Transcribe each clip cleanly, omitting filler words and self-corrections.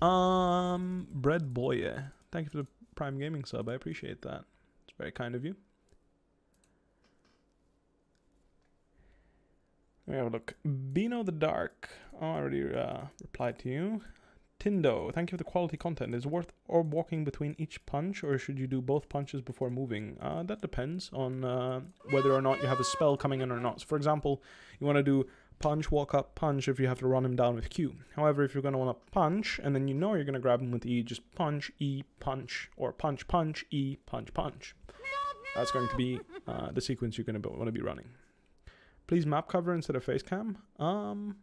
Bread Boy, thank you for the Prime Gaming sub. I appreciate that. It's very kind of you. Let me have a look. Bino the Dark. Oh, I already replied to you. Tindo, thank you for the quality content. Is it worth orb walking between each punch, or should you do both punches before moving? That depends on whether or not you have a spell coming in or not. So for example, you want to do punch, walk up, punch if you have to run him down with Q. However, if you're going to want to punch, and then you know you're going to grab him with E, just punch, E, punch, or punch, punch, E, punch, punch. That's going to be the sequence you're going to want to be running. Please map cover instead of face cam. I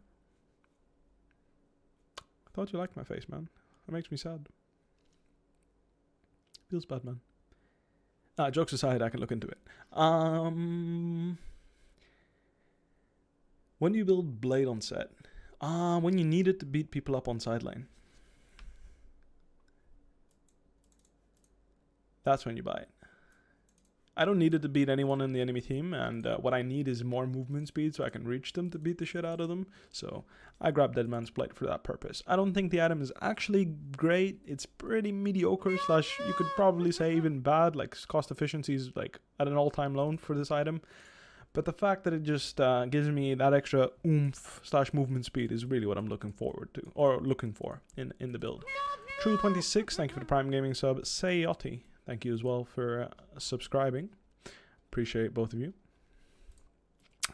thought you liked my face, man. That makes me sad. Feels bad, man. Jokes aside, I can look into it. When do you build Blade on set? When you need it to beat people up on sideline. That's when you buy it. I don't need it to beat anyone in the enemy team, and what I need is more movement speed so I can reach them to beat the shit out of them. So I grabbed Dead Man's Blade for that purpose. I don't think the item is actually great. It's pretty mediocre / you could probably say even bad. Like cost efficiency is like at an all-time low for this item. But the fact that it just gives me that extra oomph / movement speed is really what I'm looking forward to, or looking for in the build. True26, thank you for the Prime Gaming sub. Sayotti, thank you as well for subscribing. Appreciate both of you.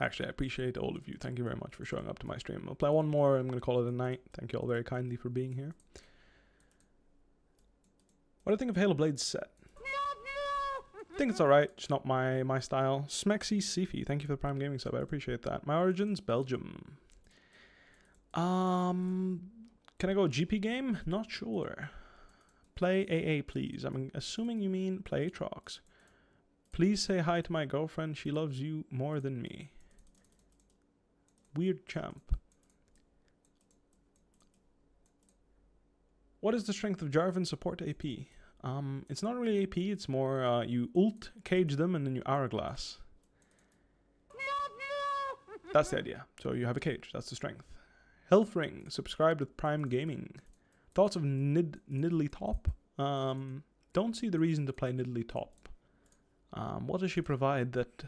Actually, I appreciate all of you. Thank you very much for showing up to my stream. I'll play one more. I'm going to call it a night. Thank you all very kindly for being here. What do you think of Halo Blade's set? I think it's alright. It's not my style. Smexy Sifi, thank you for the Prime Gaming sub. I appreciate that. My origins, Belgium. Can I go GP game? Not sure. Play AA, please. I'm assuming you mean play Aatrox. Please say hi to my girlfriend. She loves you more than me. Weird champ. What is the strength of Jarvan support AP? It's not really AP. It's more you ult, cage them, and then you hourglass. That's the idea. So you have a cage. That's the strength. Health Ring. Subscribed with Prime Gaming. Thoughts of Nidalee top? Don't see the reason to play Nidalee top. What does she provide that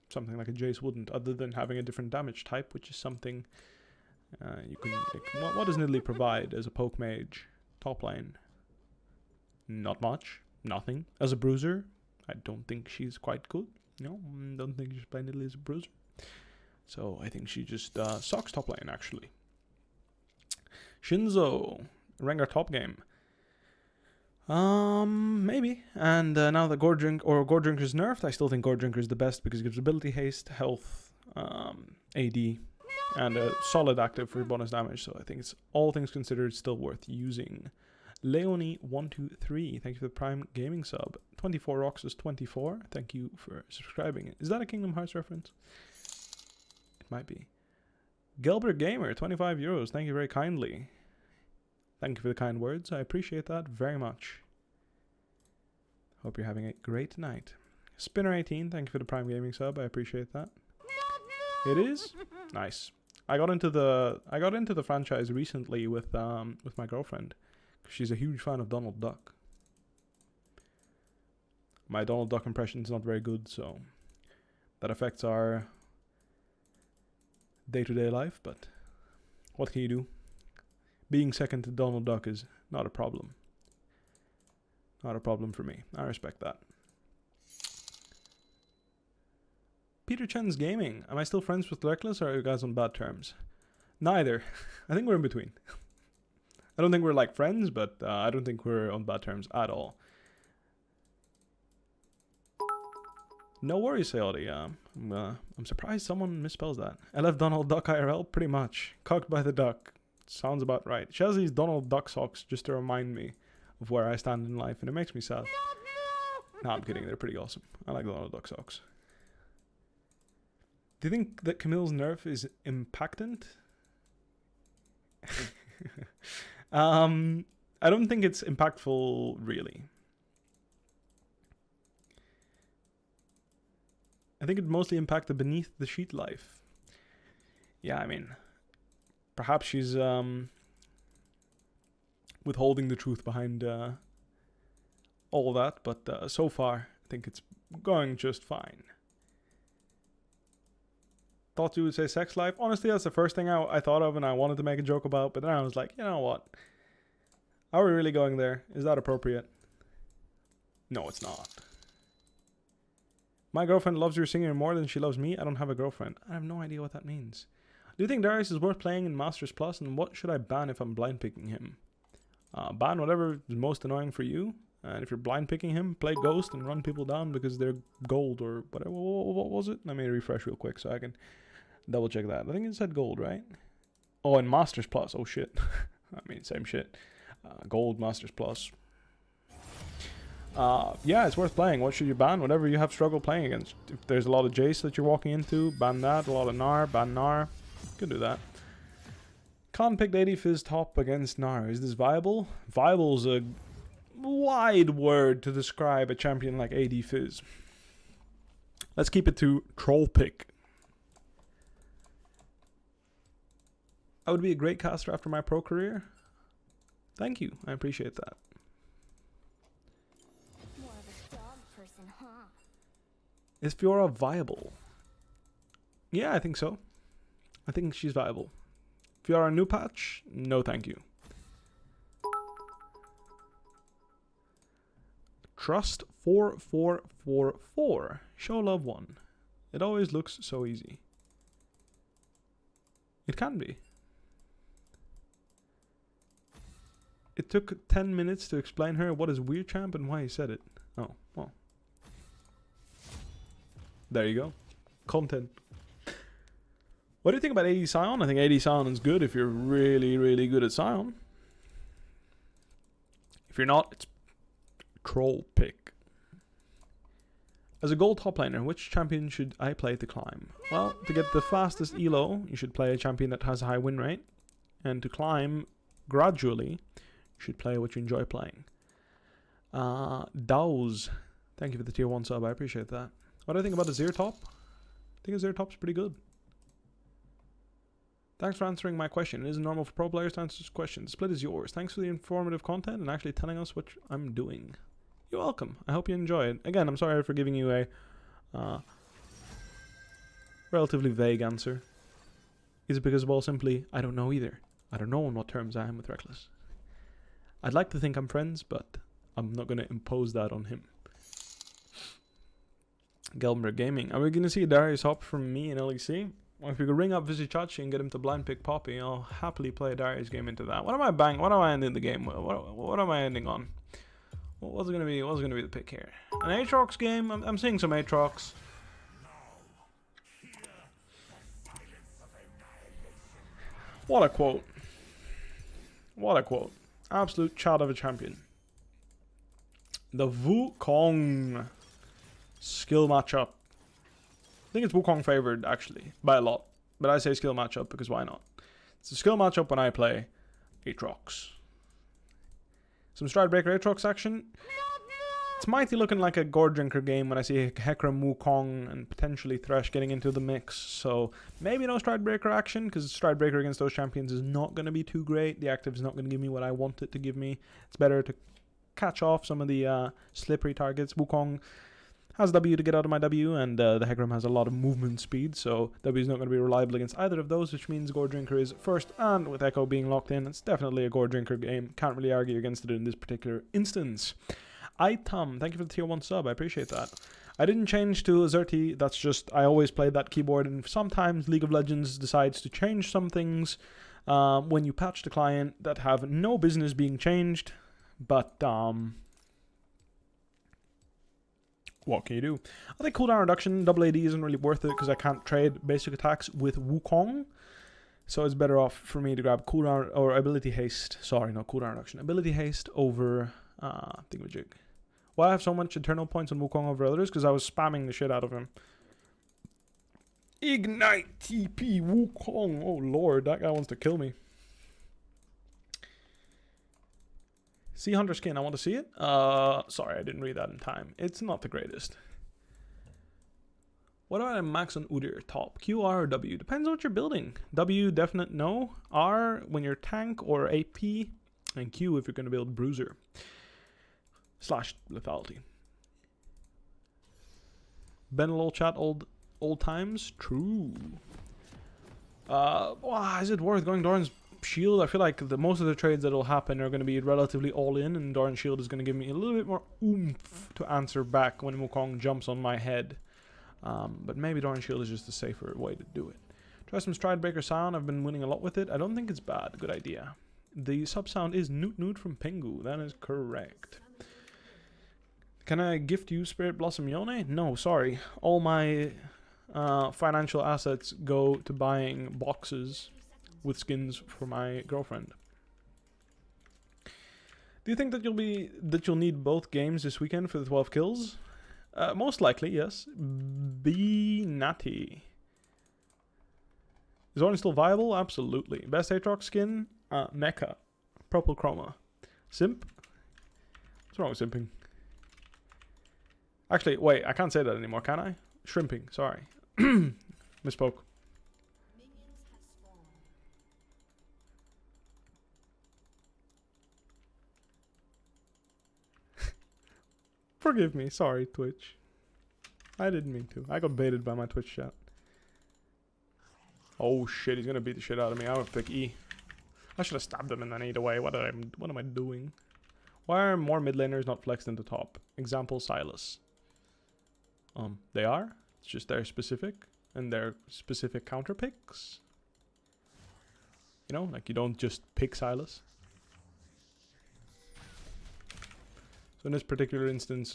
something like a Jace wouldn't, other than having a different damage type, which is something you can... Like, what does Nidalee provide as a poke mage? Top lane? Not much. Nothing. As a bruiser, I don't think she's quite good. No, don't think you should play Nidalee as a bruiser. So I think she just sucks top lane, actually. Shinzo. Rengar top game. Maybe. And now that Gore Drinker is nerfed, I still think Gore Drinker is the best because it gives ability haste, health, AD, and a solid active for bonus damage. So I think it's, all things considered, still worth using. Leonie123, thank you for the Prime Gaming sub. 24 Rocks is 24. Thank you for subscribing. Is that a Kingdom Hearts reference? It might be. Gelber Gamer, 25 euros. Thank you very kindly. Thank you for the kind words. I appreciate that very much. Hope you're having a great night. Spinner18, thank you for the Prime Gaming sub. I appreciate that. It is nice. I got into the franchise recently with my girlfriend. She's a huge fan of Donald Duck. My Donald Duck impression is not very good, so that affects our day-to-day life, but what can you do? Being second to Donald Duck is not a problem. Not a problem for me. I respect that. Peter Chen's Gaming. Am I still friends with Rekkles, or are you guys on bad terms? Neither. I think we're in between. I don't think we're like friends, but I don't think we're on bad terms at all. No worries, Sayodi. I'm surprised someone misspells that. I left Donald Duck IRL, pretty much. Cocked by the duck. Sounds about right. She has these Donald Duck socks just to remind me of where I stand in life, and it makes me sad. No, I'm kidding. They're pretty awesome. I like Donald Duck socks. Do you think that Camille's nerf is impactant? I don't think it's impactful, really. I think it mostly impacted beneath the sheet life. Yeah, I mean, perhaps she's withholding the truth behind all that, but so far I think it's going just fine. Thought you would say sex life. Honestly, that's the first thing I thought of and I wanted to make a joke about, but then I was like, you know what? Are we really going there? Is that appropriate? No, it's not. My girlfriend loves your singing more than she loves me. I don't have a girlfriend. I have no idea what that means. Do you think Darius is worth playing in Masters Plus? And what should I ban if I'm blind picking him? Ban whatever is most annoying for you. And if you're blind picking him, play Ghost and run people down because they're gold or whatever. What was it? Let me refresh real quick so I can double check that. I think it said gold, right? Oh, and Masters Plus. Oh, shit. I mean, same shit. Gold, Masters Plus. Yeah, it's worth playing. What should you ban? Whatever you have struggle playing against. If there's a lot of Jace that you're walking into, ban that. A lot of Gnar, ban Gnar. Could do that. Can't pick AD Fizz top against Gnar. Is this viable? Viable's a wide word to describe a champion like AD Fizz. Let's keep it to troll pick. I would be a great caster after my pro career. Thank you. I appreciate that. More of a dog person, huh? Is Fiora viable? Yeah, I think so. I think she's viable. Fiora new patch? No, thank you. Trust 4444. Show love 1. It always looks so easy. It can be. It took 10 minutes to explain her what is weird champ and why he said it. Oh, well. There you go. Content. What do you think about AD Sion? I think AD Sion is good if you're really, really good at Sion. If you're not, it's troll pick. As a gold top laner, which champion should I play to climb? Well, to get the fastest elo, you should play a champion that has a high win rate. And to climb gradually, you should play what you enjoy playing. Dows. Thank you for the tier 1 sub, I appreciate that. What do I think about a Zero top? I think a Zero top's pretty good. Thanks for answering my question. It isn't normal for pro players to answer this question. The split is yours. Thanks for the informative content and actually telling us what I'm doing. You're welcome. I hope you enjoy it. Again, I'm sorry for giving you a relatively vague answer. Is it because, well, simply, I don't know either. I don't know on what terms I am with Rekkles. I'd like to think I'm friends, but I'm not going to impose that on him. Gelbenberg Gaming. Are we going to see a Darius hop from me in LEC? Well, if we could ring up Vizichachi and get him to blind pick Poppy, I'll happily play a Darius game into that. What am I bang? What am I ending the game with? What am I ending on? What's gonna be the pick here? An Aatrox game? I'm seeing some Aatrox. What a quote. What a quote. Absolute child of a champion. The Wukong skill matchup. I think it's Wukong favored, actually, by a lot. But I say skill matchup because why not? It's a skill matchup when I play Aatrox. Some Stridebreaker Aatrox action. It's mighty looking like a Gore Drinker game when I see Hecarim, Wukong, and potentially Thresh getting into the mix. So maybe no Stridebreaker action, because Stridebreaker against those champions is not going to be too great. The active is not going to give me what I want it to give me. It's better to catch off some of the slippery targets. Wukong has W to get out of my W, and the Hecarim has a lot of movement speed, so W is not going to be reliable against either of those, which means Gore Drinker is first, and with Echo being locked in, it's definitely a Gore Drinker game. Can't really argue against it in this particular instance. Item, thank you for the tier 1 sub, I appreciate that. I didn't change to Azerty, that's just, I always played that keyboard, and sometimes League of Legends decides to change some things when you patch the client that have no business being changed, but what can you do? I think cooldown reduction, double AD isn't really worth it because I can't trade basic attacks with Wukong. So it's better off for me to grab cooldown or ability haste. Sorry, not cooldown reduction. Ability haste over thingamajig. Why I have so much internal points on Wukong over others? Because I was spamming the shit out of him. Ignite TP Wukong. Oh lord, that guy wants to kill me. Sea Hunter skin, I want to see it. Sorry, I didn't read that in time. It's not the greatest. What about a max on Udyr? Top, Q, R, or W? Depends on what you're building. W, definite no. R, when you're tank or AP, And Q if you're going to build Bruiser. Slash Lethality. Ben lol chat old times? True. Is it worth going Doran's Shield? I feel like most of the trades that will happen are going to be relatively all in, and Doran's Shield is going to give me a little bit more oomph to answer back when Wukong jumps on my head. But maybe Doran's Shield is just a safer way to do it. Try some Stridebreaker sound. I've been winning a lot with it. I don't think it's bad. Good idea. The sub sound is Newt Newt from Pengu. That is correct. Can I gift you Spirit Blossom Yone? No, sorry. All my financial assets go to buying boxes with skins for my girlfriend. Do you think that you'll need both games this weekend for the 12 kills? Most likely, yes. Be natty. Is Orange still viable? Absolutely. Best Aatrox skin? Mecha. Purple Chroma. Simp? What's wrong with simping? Actually, wait, I can't say that anymore, can I? Shrimping, sorry. Misspoke. Forgive me, sorry, Twitch. I didn't mean to. I got baited by my Twitch chat. Oh shit, he's gonna beat the shit out of me. I would pick E. I should have stabbed him and then either way. What am I doing? Why are more mid laners not flexed into top? Example, Silas. They are. It's just they're specific. And they're specific counter picks. You know, like you don't just pick Silas. So in this particular instance,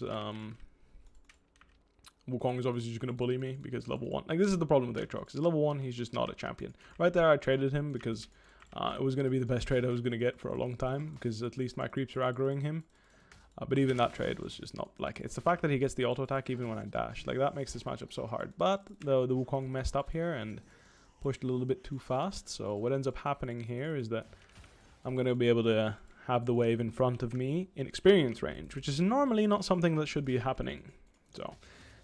Wukong is obviously just going to bully me because level 1. Like, this is the problem with Aatrox. He's level 1, he's just not a champion. Right there, I traded him because it was going to be the best trade I was going to get for a long time. Because at least my creeps are aggroing him. But even that trade was just not, like, it's the fact that he gets the auto attack even when I dash. Like, that makes this matchup so hard. But the Wukong messed up here and pushed a little bit too fast. So what ends up happening here is that I'm going to be able to have the wave in front of me in experience range, which is normally not something that should be happening. So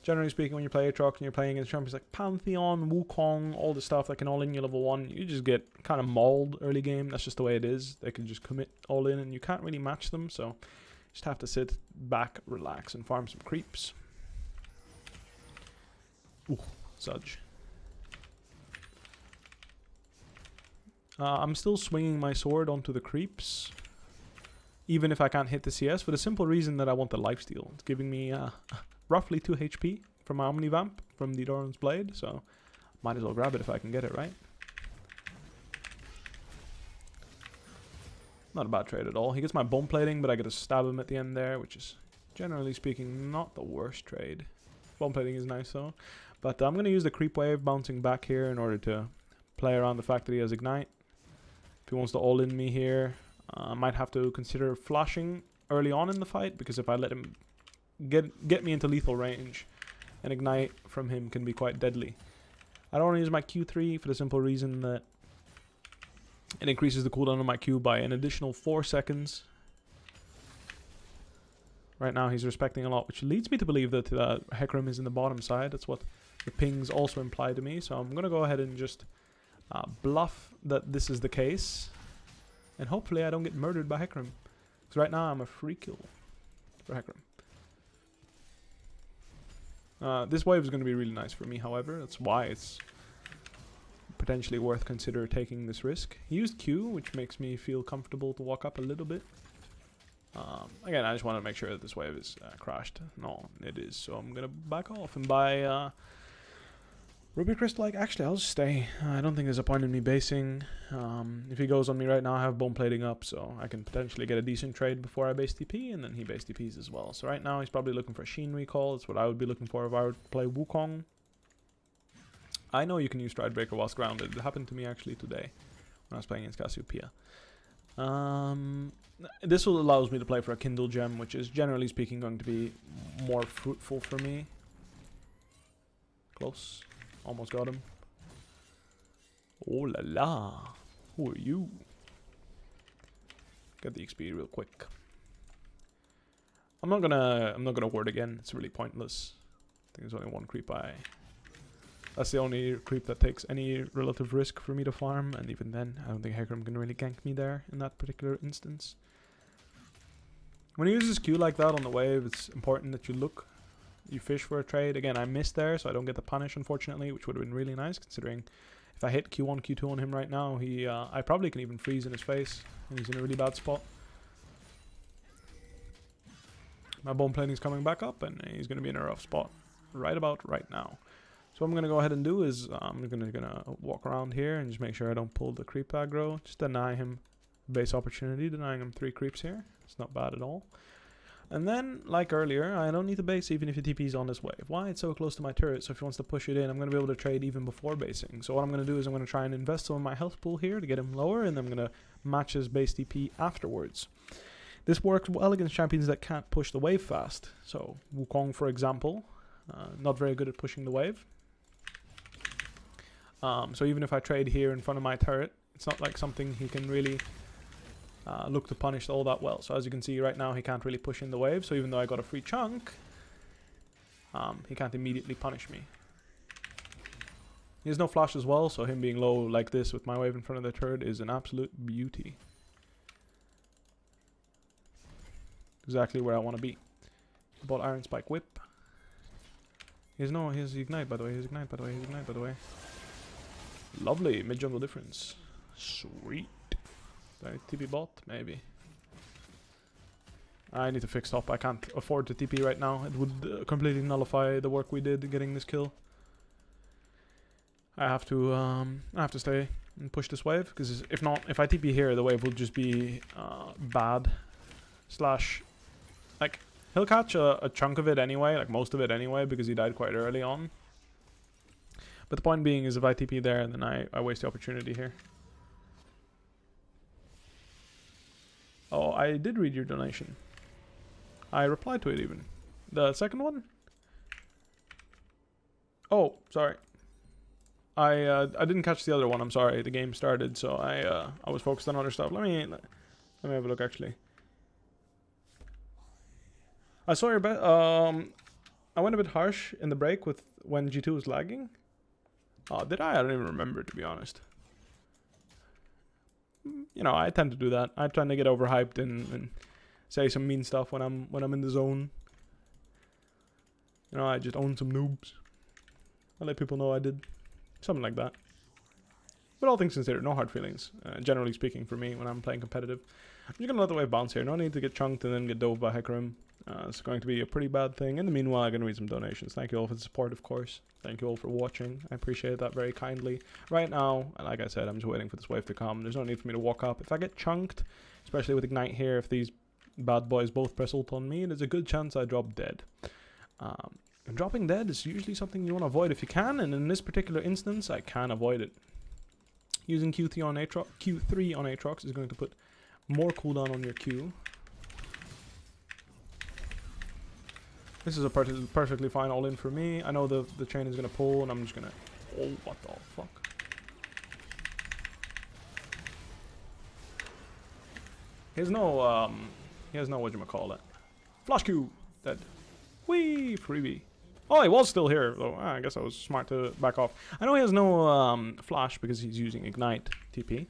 generally speaking, when you play Aatrox and you're playing against champions like Pantheon, Wukong, all the stuff that can all in you level 1, you just get kind of mauled early game. That's just the way it is. They can just commit all in and you can't really match them. So just have to sit back, relax, and farm some creeps. Ooh, Sudge. I'm still swinging my sword onto the creeps, even if I can't hit the CS, for the simple reason that I want the lifesteal. It's giving me roughly 2 HP from my Omnivamp from the Doran's Blade, so might as well grab it if I can get it, right? Not a bad trade at all. He gets my bone plating, but I get to stab him at the end there, which is, generally speaking, not the worst trade. Bone plating is nice, though. But I'm going to use the creep wave bouncing back here in order to play around the fact that he has Ignite. If he wants to all-in me here, I might have to consider flashing early on in the fight, because if I let him get me into lethal range, an Ignite from him can be quite deadly. I don't want to use my Q3 for the simple reason that it increases the cooldown on my Q by an additional 4 seconds. Right now he's respecting a lot, which leads me to believe that Hecarim is in the bottom side. That's what the pings also imply to me. So I'm going to go ahead and just bluff that this is the case. And hopefully I don't get murdered by Hecarim. Because right now I'm a free kill for Hecarim. This wave is going to be really nice for me, however. That's why it's potentially worth consider taking this risk. He used Q, which makes me feel comfortable to walk up a little bit. Again, I just want to make sure that this wave is crashed. No, it is. So I'm going to back off and buy Ruby Crystal. Like, actually, I'll just stay. I don't think there's a point in me basing. If he goes on me right now, I have bone plating up, so I can potentially get a decent trade before I base TP, and then he base TPs as well. So right now, he's probably looking for a Sheen recall. That's what I would be looking for if I would play Wukong. I know you can use Stridebreaker whilst grounded. It happened to me actually today when I was playing against Cassiopeia. This will allows me to play for a Kindle Gem, which is generally speaking going to be more fruitful for me. Close. Almost got him. Oh la la. Who are you? Get the XP real quick. I'm not gonna ward again. It's really pointless. I think there's only one creep I That's the only creep that takes any relative risk for me to farm, and even then, I don't think Hecarim can really gank me there in that particular instance. When he uses Q like that on the wave, it's important that you fish for a trade. Again, I missed there, so I don't get the punish, unfortunately, which would have been really nice, considering if I hit Q1, Q2 on him right now, I probably can even freeze in his face, and he's in a really bad spot. My bone plating is coming back up, and he's going to be in a rough spot right about right now. So what I'm going to go ahead and do is I'm going to walk around here and just make sure I don't pull the creep aggro. Just deny him base opportunity, denying him 3 creeps here. It's not bad at all. And then, like earlier, I don't need to base even if he TP's on this wave. Why? It's so close to my turret, so if he wants to push it in, I'm going to be able to trade even before basing. So what I'm going to do is I'm going to try and invest some of my health pool here to get him lower, and then I'm going to match his base TP afterwards. This works well against champions that can't push the wave fast. So Wukong, for example, not very good at pushing the wave. So even if I trade here in front of my turret, it's not like something he can really look to punish all that well. So as you can see right now, he can't really push in the wave. So even though I got a free chunk, he can't immediately punish me. He has no flash as well, so him being low like this with my wave in front of the turret is an absolute beauty. Exactly where I want to be. Bought Iron Spike Whip. He has Ignite by the way, Ignite by the way. Lovely, mid jungle difference. Sweet. TP bot? Maybe. I need to fix top. I can't afford to TP right now. It would completely nullify the work we did getting this kill. I have to stay and push this wave, because if not, if I TP here, the wave will just be bad. Slash, like, he'll catch a chunk of it anyway, like most of it anyway, because he died quite early on. But the point being is if I TP there, then I waste the opportunity here. Oh, I did read your donation. I replied to it even. The second one? Oh, sorry. I didn't catch the other one. I'm sorry. The game started, so I was focused on other stuff. Let me have a look actually. I saw your bet. I went a bit harsh in the break with when G2 was lagging. Oh, did I? I don't even remember, to be honest. You know, I tend to do that. I tend to get overhyped and say some mean stuff when I'm in the zone. You know, I just own some noobs. I let people know I did something like that. But all things considered, no hard feelings. Generally speaking, for me when I'm playing competitive, I'm just gonna let the wave bounce here. No need to get chunked and then get dove by Hecarim. It's going to be a pretty bad thing. In the meanwhile, I'm going to read some donations. Thank you all for the support, of course. Thank you all for watching. I appreciate that very kindly. Right now, like I said, I'm just waiting for this wave to come. There's no need for me to walk up. If I get chunked, especially with Ignite here, if these bad boys both press ult on me, there's a good chance I drop dead. And dropping dead is usually something you want to avoid if you can, and in this particular instance, I can avoid it. Using Q3 on Aatrox is going to put more cooldown on your Q. This is a perfectly fine all-in for me. I know the chain is going to pull, and I'm just going to... Oh, what the fuck? He has no, whatchamacallit. Flash Q! Dead. Whee! Freebie. Oh, he was still here, though. I guess I was smart to back off. I know he has no flash because he's using Ignite TP,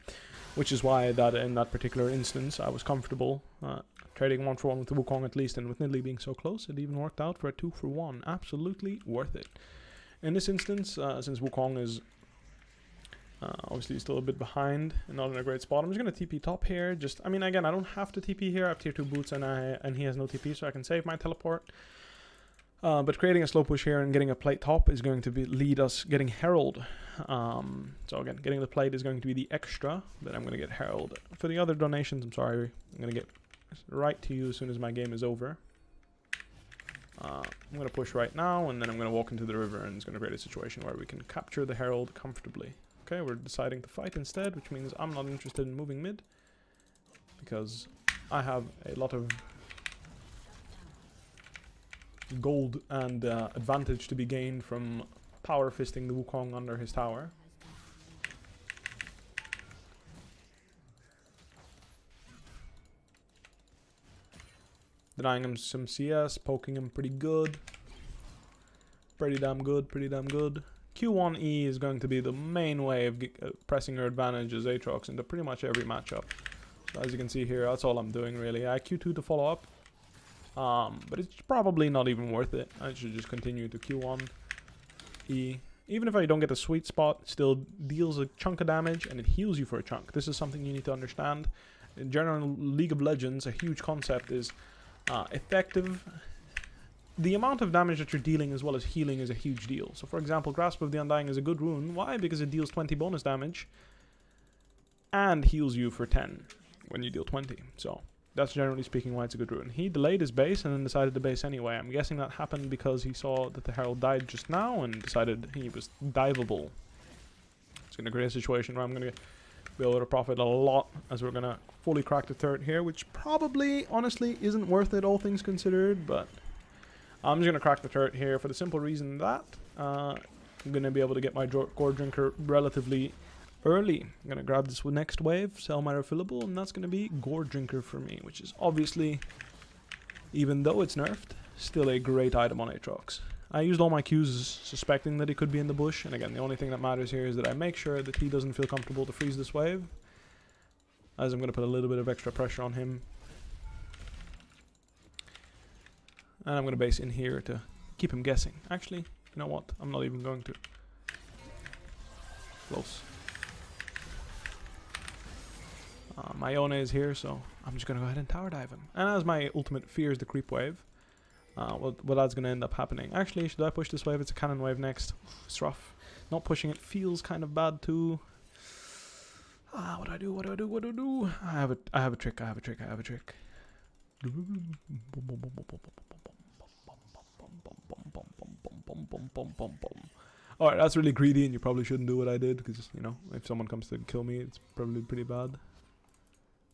which is why that in that particular instance I was comfortable trading 1-for-1 with the Wukong at least, and with Nidalee being so close, it even worked out for a 2-for-1. Absolutely worth it. In this instance, since Wukong is obviously still a bit behind and not in a great spot, I'm just going to TP top here. I mean, again, I don't have to TP here. I have tier 2 boots and he has no TP, so I can save my teleport. But creating a slow push here and getting a plate top is going to lead us getting Herald. So again, getting the plate is going to be the extra, but I'm going to get Herald. For the other donations, I'm sorry, I'm going to get right to you as soon as my game is over. I'm going to push right now, and then I'm going to walk into the river, and it's going to create a situation where we can capture the Herald comfortably. Okay, we're deciding to fight instead, which means I'm not interested in moving mid, because I have a lot of gold and advantage to be gained from power fisting the Wukong under his tower. Denying him some CS, poking him pretty good. Pretty damn good, pretty damn good. Q1E is going to be the main way of pressing your advantage as Aatrox into pretty much every matchup. So as you can see here, that's all I'm doing really. I Q2 to follow up, but it's probably not even worth it. I should just continue to Q1E. Even if I don't get the sweet spot, it still deals a chunk of damage and it heals you for a chunk. This is something you need to understand. In general, League of Legends, a huge concept is effective. The amount of damage that you're dealing as well as healing is a huge deal. So for example, Grasp of the Undying is a good rune. Why? Because it deals 20 bonus damage and heals you for 10 when you deal 20. So that's generally speaking why it's a good rune. He delayed his base and then decided to base anyway. I'm guessing that happened because he saw that the Herald died just now and decided he was diveable. It's going to create a situation where I'm going to be able to profit a lot as we're going to fully crack the turret here, which probably, honestly, isn't worth it all things considered, but I'm just going to crack the turret here for the simple reason that I'm going to be able to get my Gore Drinker relatively early. I'm going to grab this next wave, sell my refillable, and that's going to be Gore Drinker for me, which is obviously, even though it's nerfed, still a great item on Aatrox. I used all my Qs suspecting that he could be in the bush, and again, the only thing that matters here is that I make sure that he doesn't feel comfortable to freeze this wave, as I'm going to put a little bit of extra pressure on him. And I'm going to base in here to keep him guessing. Actually, you know what? I'm not even going to. Close. My Iona is here, so I'm just going to go ahead and tower dive him. And as my ultimate fears the creep wave, what that's going to end up happening. Actually, should I push this wave? It's a cannon wave next. It's rough. Not pushing it feels kind of bad too. What do I do? What do I do? What do I do? I have a trick. I have a trick. I have a trick. Alright, that's really greedy and you probably shouldn't do what I did, because, you know, if someone comes to kill me, it's probably pretty bad.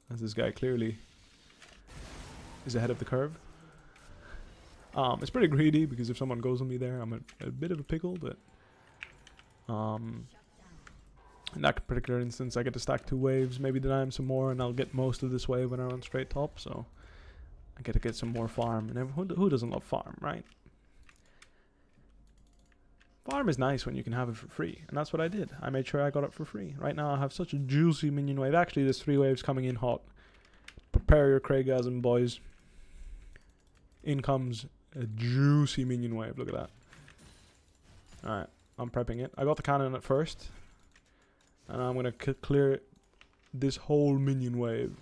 As this guy clearly is ahead of the curve. It's pretty greedy, because if someone goes on me there, I'm a bit of a pickle, but in that particular instance, I get to stack 2 waves, maybe deny him some more, and I'll get most of this wave when I run straight top, so I get to get some more farm, and who doesn't love farm, right? Farm is nice when you can have it for free, and that's what I did. I made sure I got it for free. Right now I have such a juicy minion wave. Actually, there's 3 waves coming in hot. Prepare your Craigasm, boys. In comes a juicy minion wave. Look at that. Alright, I'm prepping it. I got the cannon at first, and I'm going to clear this whole minion wave.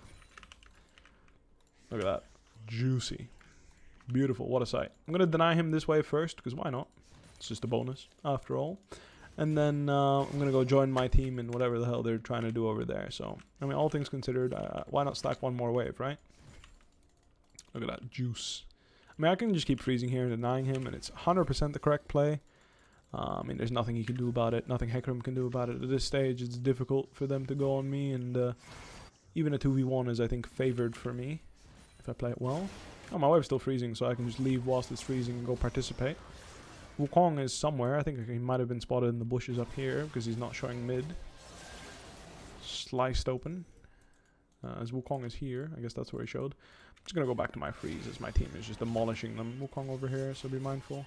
Look at that. Juicy. Beautiful. What a sight. I'm going to deny him this wave first, because why not? It's just a bonus, after all. And then I'm going to go join my team in whatever the hell they're trying to do over there. So, I mean, all things considered, why not stack 1 more wave, right? Look at that juice. I mean, I can just keep freezing here and denying him, and it's 100% the correct play. I mean, there's nothing he can do about it. Nothing Hecarim can do about it. At this stage, it's difficult for them to go on me, and even a 2v1 is, I think, favored for me, if I play it well. Oh, my wave's still freezing, so I can just leave whilst it's freezing and go participate. Wukong is somewhere. I think he might have been spotted in the bushes up here, because he's not showing mid. Sliced open. As Wukong is here. I guess that's where he showed. I'm just going to go back to my freeze, as my team is just demolishing them. Wukong over here, so be mindful.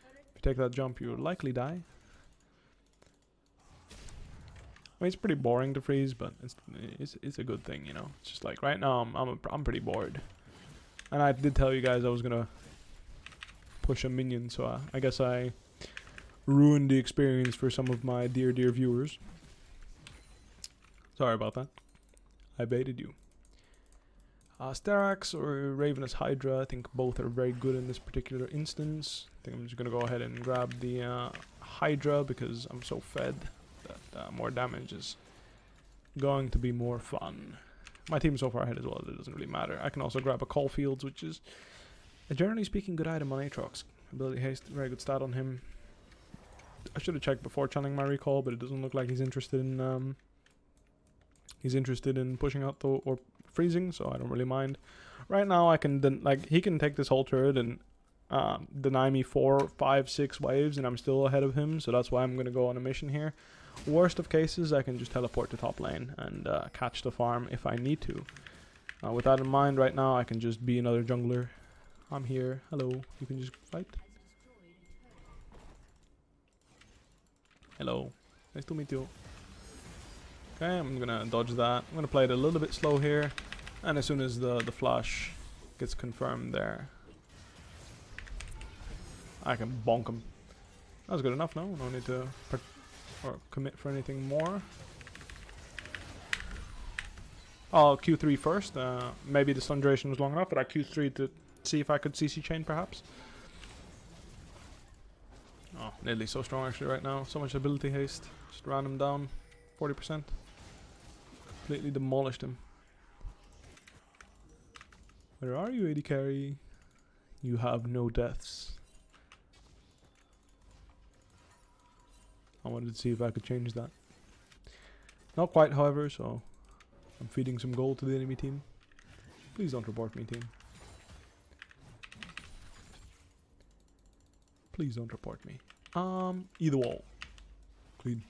If you take that jump, you'll likely die. I mean, it's pretty boring to freeze, but it's a good thing, you know. It's just like, right now, I'm pretty bored. And I did tell you guys I was going to push a minion, so I guess I ruined the experience for some of my dear viewers. Sorry about that. I baited you. Sterak's or Ravenous Hydra, I think both are very good in this particular instance. I think I'm just going to go ahead and grab the Hydra, because I'm so fed that more damage is going to be more fun. My team's so far ahead as well that it doesn't really matter. I can also grab a Caulfields, which is generally speaking, good item on Aatrox. Ability haste, very good stat on him. I should have checked before channeling my recall, but it doesn't look like he's interested in pushing out or freezing, so I don't really mind. Right now, I can he can take this whole turret and deny me 4, 5, 6 waves, and I'm still ahead of him. So that's why I'm gonna go on a mission here. Worst of cases, I can just teleport to top lane and catch the farm if I need to. With that in mind, right now I can just be another jungler. I'm here. Hello. You can just fight. Hello. Nice to meet you. Okay, I'm gonna dodge that. I'm gonna play it a little bit slow here. And as soon as the flash gets confirmed there, I can bonk him. That's good enough, no? No need to or commit for anything more. I'll Q3 first. Maybe the stun duration was long enough, but I Q3 to see if I could CC chain perhaps. Oh, Nidalee's so strong actually right now. So much ability haste. Just ran him down 40%. Completely demolished him. Where are you, AD carry? You have no deaths. I wanted to see if I could change that. Not quite, however, so I'm feeding some gold to the enemy team. Please don't report me, team. Please don't report me. Either wall. Clean.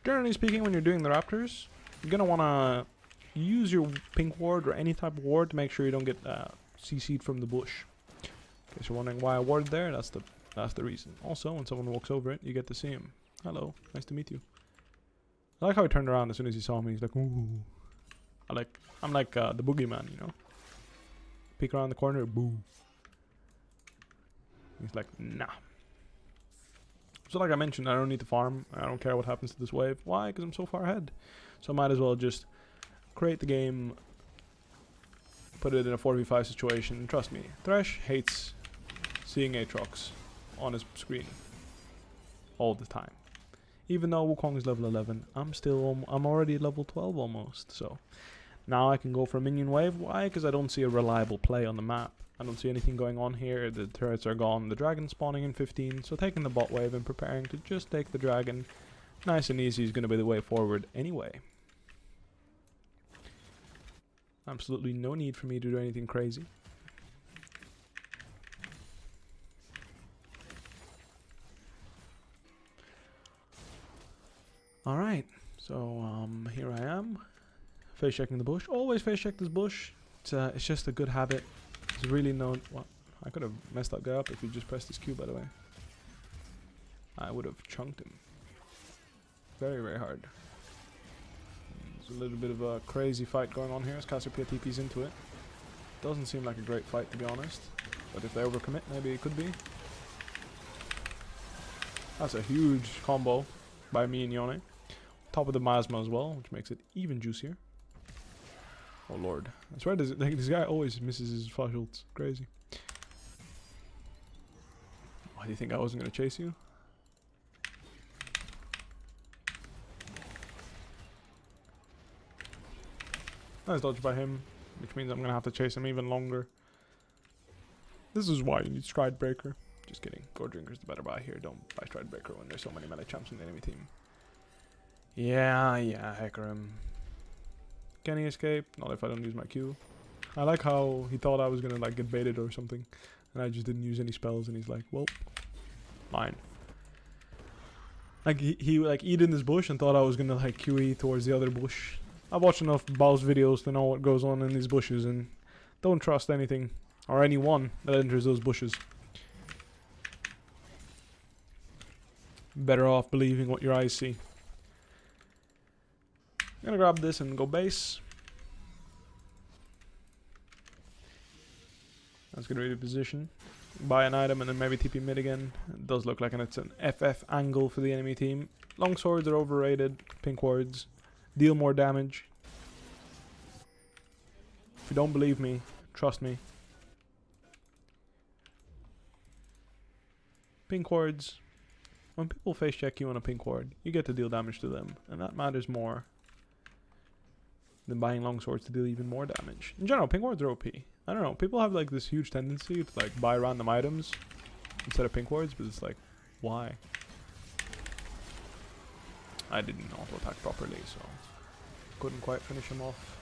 Generally speaking, when you're doing the Raptors, you're gonna wanna use your pink ward or any type of ward to make sure you don't get CC'd from the bush. In case you're wondering why I warded there, that's the reason. Also, when someone walks over it, you get to see him. Hello, nice to meet you. I like how he turned around as soon as he saw me. He's like, ooh. I'm like the boogeyman, you know. Peek around the corner, boo. He's like, nah. So like I mentioned, I don't need to farm. I don't care what happens to this wave. Why? Because I'm so far ahead. So I might as well just create the game, put it in a 4v5 situation. Trust me, Thresh hates seeing Aatrox on his screen all the time. Even though Wukong is level 11, I'm already level 12 almost. So now I can go for a minion wave. Why? Because I don't see a reliable play on the map. I don't see anything going on here. The turrets are gone. The dragon spawning in 15. So taking the bot wave and preparing to just take the dragon. Nice and easy is going to be the way forward anyway. Absolutely no need for me to do anything crazy. Alright, so here I am. Face checking the bush. Always face check this bush. It's just a good habit. There's really no... What? I could have messed that guy up if he just pressed his Q, by the way. I would have chunked him. Very, very hard. There's a little bit of a crazy fight going on here as Cassiopeia TP's into it. Doesn't seem like a great fight, to be honest. But if they overcommit, maybe it could be. That's a huge combo by me and Yone. Top of the miasma as well, which makes it even juicier. Oh lord. I swear this guy always misses his flash ults. Crazy. Why do you think I wasn't going to chase you? Nice dodge by him, which means I'm going to have to chase him even longer. This is why you need Stride Breaker. Just kidding. Go Drinker's the better buy here. Don't buy Stride Breaker when there's so many melee champs in the enemy team. Yeah, hacker him. Can he escape? Not if I don't use my Q. I like how he thought I was gonna like get baited or something, and I just didn't use any spells, and he's like, well, mine. Like he like eat in this bush and thought I was gonna like QE towards the other bush. I've watched enough Bao's videos to know what goes on in these bushes, and don't trust anything or anyone that enters those bushes. Better off believing what your eyes see. I'm gonna grab this and go base. That's gonna be the position. Buy an item and then maybe TP mid again. It does look like it's an FF angle for the enemy team. Long swords are overrated. Pink wards deal more damage. If you don't believe me, trust me. Pink wards. When people face check you on a pink ward, you get to deal damage to them, and that matters more than buying long swords to deal even more damage. In general, pink wards are OP. I don't know, people have like this huge tendency to like buy random items instead of pink wards, but it's like, why? I didn't auto attack properly, so couldn't quite finish him off.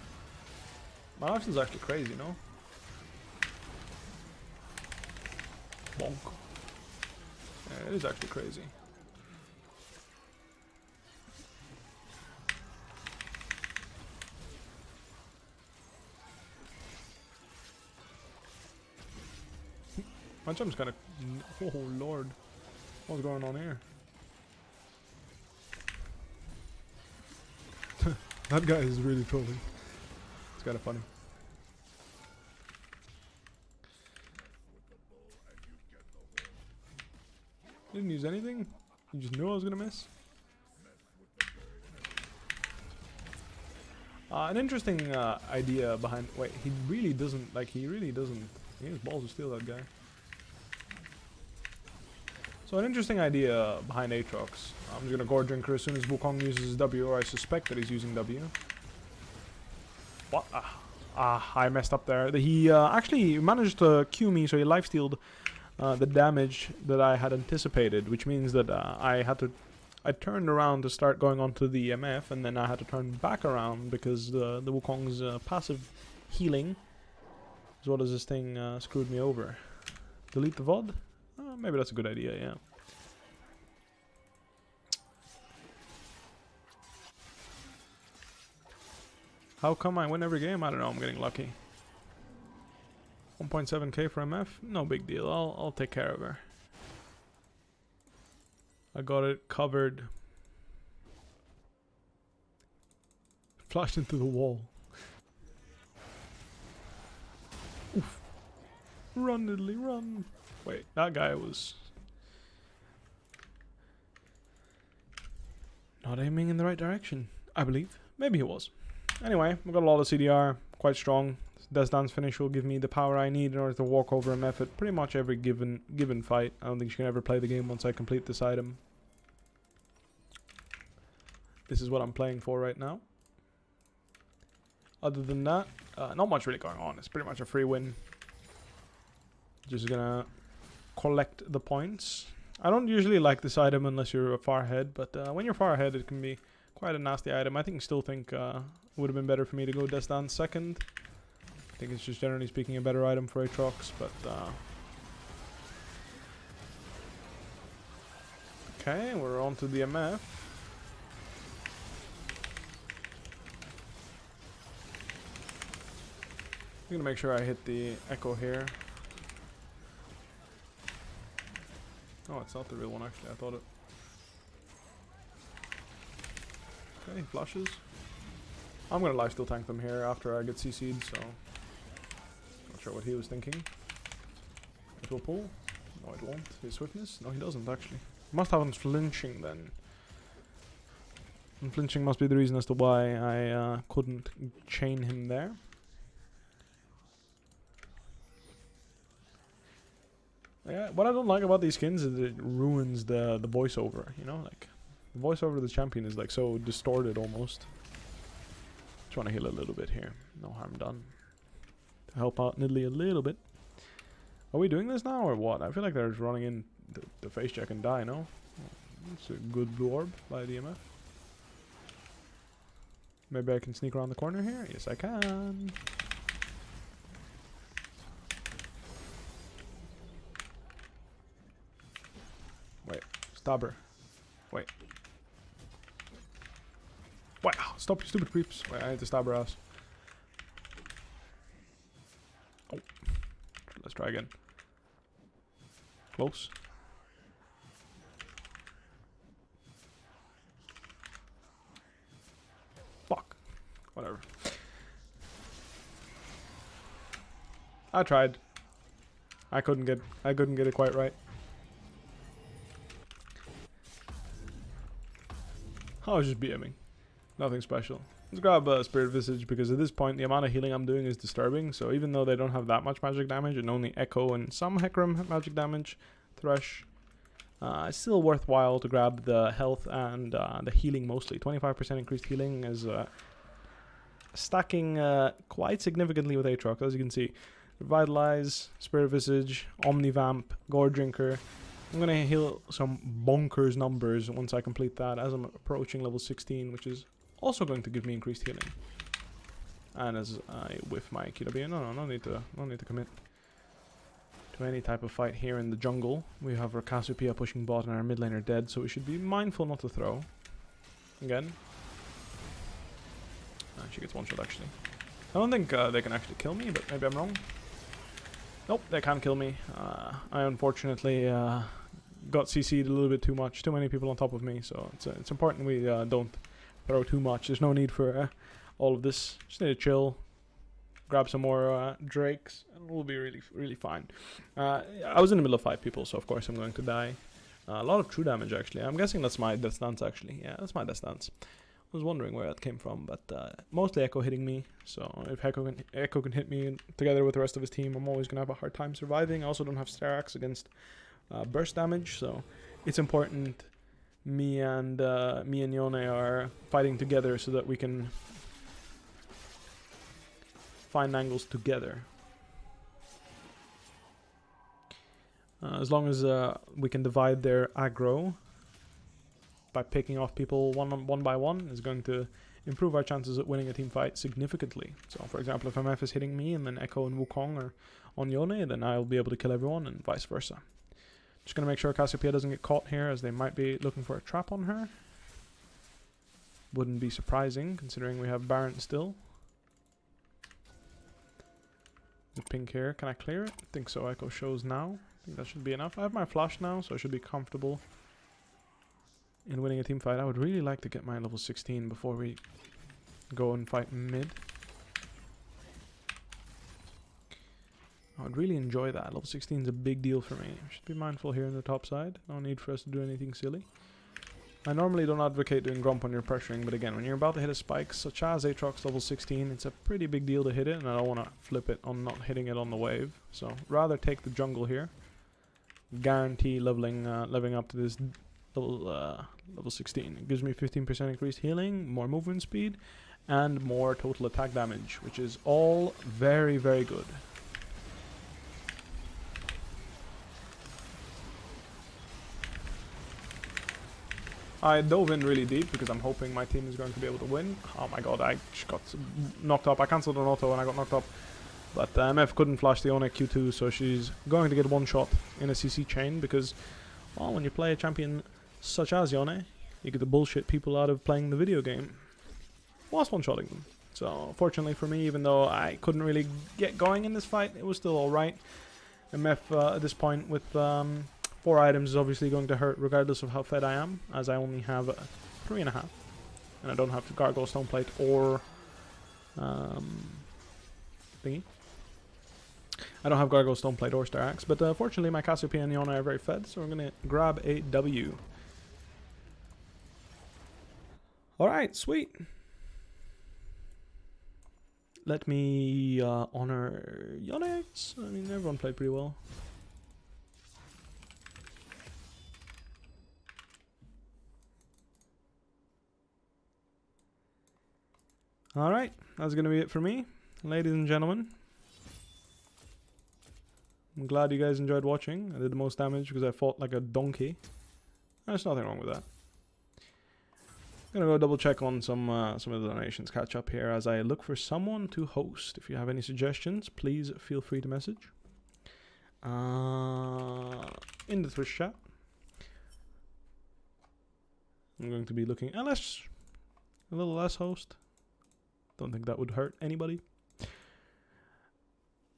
My life is actually crazy, no? Bonk. Yeah, it is actually crazy. My jump's kind of... Oh lord. What's going on here? That guy is really trolling. It's kind of funny. Didn't use anything? You just knew I was gonna miss? An interesting idea behind... Wait, he really doesn't... Like, he really doesn't... He has balls to steal that guy. So an interesting idea behind Aatrox. I'm just gonna Gore Drinker as soon as Wukong uses his W, or I suspect that he's using W. What? I messed up there. He actually managed to Q me, so he lifestealed the damage that I had anticipated, which means that I turned around to start going onto the EMF, and then I had to turn back around because the Wukong's passive healing, as well as this thing, screwed me over. Delete the VOD? Maybe that's a good idea, yeah. How come I win every game? I don't know, I'm getting lucky. 1.7k for MF? No big deal, I'll take care of her. I got it covered. Flashed into the wall. Oof. Run, Nidalee, run. Wait, that guy was not aiming in the right direction, I believe. Maybe he was. Anyway, we got a lot of CDR, quite strong. Death Dance finish will give me the power I need in order to walk over MF at pretty much every given fight. I don't think she can ever play the game once I complete this item. This is what I'm playing for right now. Other than that, not much really going on. It's pretty much a free win. Just gonna collect the points. I don't usually like this item unless you're far ahead, but when you're far ahead it can be quite a nasty item. I still think it would have been better for me to go Death Dance second. I think it's just generally speaking a better item for Aatrox, but okay, we're on to the MF. I'm gonna make sure I hit the echo here. Oh, it's not the real one actually, I thought it. Okay, flashes. I'm gonna lifesteal tank them here after I get CC'd, so not sure what he was thinking. It will pull. No, it won't. His swiftness? No, he doesn't actually. Must have unflinching then. Unflinching must be the reason as to why I couldn't chain him there. Yeah, what I don't like about these skins is it ruins the voiceover, you know, like the voiceover of the champion is like so distorted almost. Just want to heal a little bit here, no harm done. To help out Nidalee a little bit. Are we doing this now or what? I feel like they're running in the face check and die, no? It's a good blue orb by DMF. Maybe I can sneak around the corner here? Yes I can. Wait, stab her. Wait. Wow, stop you stupid creeps. Wait, I need to stab her ass. Oh. Let's try again. Close. Fuck. Whatever. I tried. I couldn't get it quite right. I was just BMing. Nothing special. Let's grab Spirit Visage because at this point the amount of healing I'm doing is disturbing. So even though they don't have that much magic damage and only Echo and some Hecarim magic damage, Thresh, it's still worthwhile to grab the health and the healing mostly. 25% increased healing is stacking quite significantly with Aatrox, as you can see. Revitalize, Spirit Visage, Omnivamp, Gore Drinker. I'm gonna heal some bonkers numbers once I complete that as I'm approaching level 16, which is also going to give me increased healing. And as I whiff my QW, no need to commit to any type of fight here in the jungle. We have our Cassiopeia pushing bot and our mid laner dead, so we should be mindful not to throw. Again. She gets one shot actually. I don't think they can actually kill me, but maybe I'm wrong. Nope, they can't kill me. I unfortunately got CC'd a little bit too much. Too many people on top of me, so it's important we don't throw too much. There's no need for all of this. Just need to chill, grab some more drakes, and we'll be really fine. I was in the middle of 5 people, so of course I'm going to die. A lot of true damage, actually. I'm guessing that's my death stance, actually. Yeah, that's my death stance. I was wondering where that came from, but mostly Echo hitting me. So if Echo can hit me together with the rest of his team, I'm always going to have a hard time surviving. I also don't have Aatrox against burst damage, so it's important me and Yone are fighting together so that we can find angles together. As long as we can divide their aggro by picking off people one by one, is going to improve our chances at winning a team fight significantly. So, for example, if MF is hitting me and then Echo and Wukong are on Yone, then I'll be able to kill everyone and vice versa. Just going to make sure Cassiopeia doesn't get caught here, as they might be looking for a trap on her. Wouldn't be surprising, considering we have Baron still. The pink here, can I clear it? I think so. Echo shows now. I think that should be enough. I have my flash now, so I should be comfortable in winning a team fight. I would really like to get my level 16 before we go and fight mid. I would really enjoy that. Level 16 is a big deal for me. I should be mindful here in the top side. No need for us to do anything silly. I normally don't advocate doing Grump when you're pressuring, but again, when you're about to hit a spike, such as Aatrox level 16, it's a pretty big deal to hit it, and I don't want to flip it on not hitting it on the wave. So, rather take the jungle here. Guarantee leveling up to this level 16. It gives me 15% increased healing, more movement speed, and more total attack damage, which is all very good. I dove in really deep because I'm hoping my team is going to be able to win. Oh my god, I just got knocked up. I cancelled an auto and I got knocked up. But MF couldn't flash the Yone Q2, so she's going to get one shot in a CC chain because, well, when you play a champion such as Yone, you get to bullshit people out of playing the video game whilst one-shotting them. So, fortunately for me, even though I couldn't really get going in this fight, it was still alright. MF at this point with 4 items is obviously going to hurt regardless of how fed I am, as I only have 3.5. And I don't have the Gargoyle Stoneplate or thingy. I don't have Gargoyle Stoneplate or Star Axe, but fortunately my Cassiopeia and Yone are very fed, so I'm going to grab a W. Alright, sweet. Let me honor Yone. I mean, everyone played pretty well. Alright, that's going to be it for me, ladies and gentlemen. I'm glad you guys enjoyed watching. I did the most damage because I fought like a donkey. There's nothing wrong with that. I'm gonna go double check on some of the donations, catch up here as I look for someone to host. If you have any suggestions, please feel free to message in the Twitch chat. I'm going to be looking a little less host. Don't think that would hurt anybody.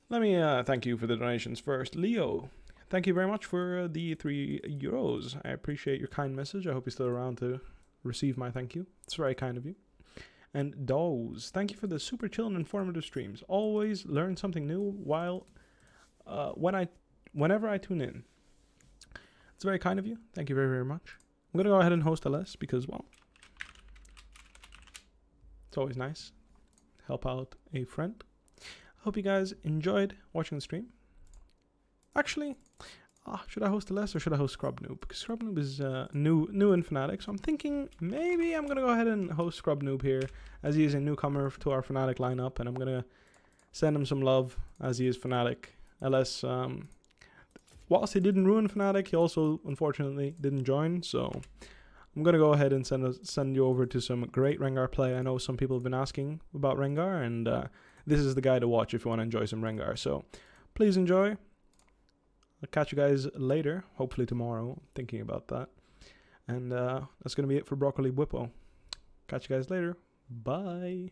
Let me thank you for the donations first. Leo, thank you very much for the €3. I appreciate your kind message. I hope you're still around to receive my thank you. It's very kind of you. And Doze, thank you for the super chill and informative streams. Always learn something new whenever I tune in. It's very kind of you. Thank you very much. I'm gonna go ahead and host LS because, well, it's always nice. Help out a friend. Hope you guys enjoyed watching the stream. Actually, should I host LS or should I host Scrub Noob? Because Scrub Noob is new in Fnatic, so I'm thinking maybe I'm gonna go ahead and host Scrub Noob here, as he is a newcomer to our Fnatic lineup, and I'm gonna send him some love as he is Fnatic. LS, whilst he didn't ruin Fnatic, he also unfortunately didn't join, so I'm gonna go ahead and send you over to some great Rengar play. I know some people have been asking about Rengar, and this is the guy to watch if you want to enjoy some Rengar. So please enjoy. I'll catch you guys later, hopefully tomorrow. Thinking about that. And that's going to be it for Broccoli Bwipo. Catch you guys later. Bye.